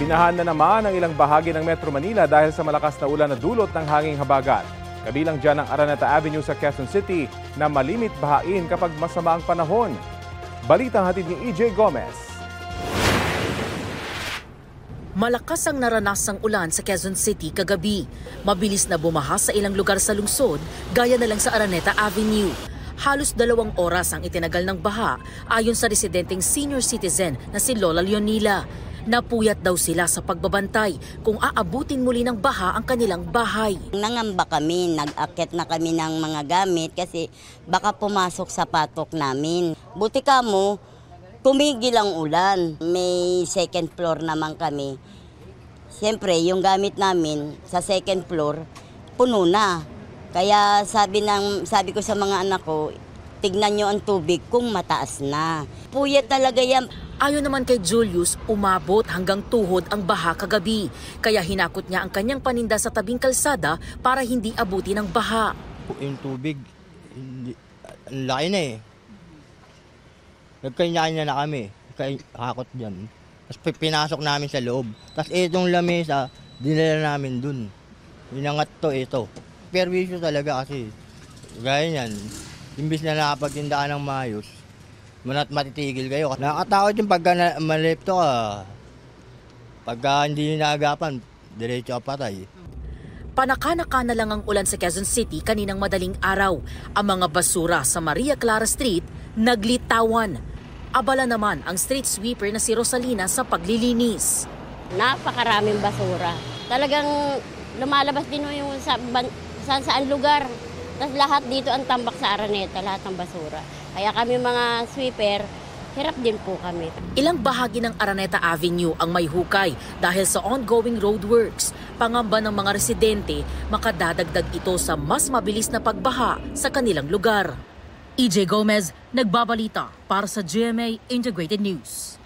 Binahan na naman ang ilang bahagi ng Metro Manila dahil sa malakas na ulan na dulot ng hanging habagat. Kabilang dyan ang Araneta Avenue sa Quezon City na malimit bahain kapag masama ang panahon. Balitang hatid ni EJ Gomez. Malakas ang naranasang ulan sa Quezon City kagabi. Mabilis na bumaha sa ilang lugar sa lungsod, gaya na lang sa Araneta Avenue. Halos 2 oras ang itinagal ng baha ayon sa residenteng senior citizen na si Lola Leonila. Napuyat daw sila sa pagbabantay kung aabutin muli ng baha ang kanilang bahay. Nangamba kami, nag-akit na kami ng mga gamit kasi baka pumasok sa patok namin. Buti kamo, tumigil ang ulan. May second floor naman kami. Siyempre, yung gamit namin sa second floor, puno na. Kaya sabi ko sa mga anak ko, tignan nyo ang tubig kung mataas na. Puyat talaga yan. Ayon naman kay Julius, umabot hanggang tuhod ang baha kagabi. Kaya hinakot niya ang kanyang paninda sa tabing kalsada para hindi abutin ng baha. Yung tubig, ang laki na eh. Nagkanya-kanya na kami, hakot dyan. Tapos pinasok namin sa loob. Tapos itong lamesa, dinala namin dun. Inangat ito. Perwisyo talaga kasi, gaya niyan, imbis na nakapagtindaan ng maayos, matitigil kayo. Nakakatakot yung pagka malipto ka. Pagka hindi naagapan, diretso ka patay. Panaka-naka na lang ang ulan sa Quezon City kaninang madaling araw. Ang mga basura sa Maria Clara Street naglitawan. Abala naman ang street sweeper na si Rosalina sa paglilinis. Napakaraming basura. Talagang lumalabas din yung saan lugar. Tapos lahat dito ang tambak sa Araneta, lahat ng basura. Kaya kami mga sweeper, hirap din po kami. Ilang bahagi ng Araneta Avenue ang may hukay dahil sa ongoing roadworks. Pangamba ng mga residente, makadadagdag ito sa mas mabilis na pagbaha sa kanilang lugar. EJ Gomez, nagbabalita para sa GMA Integrated News.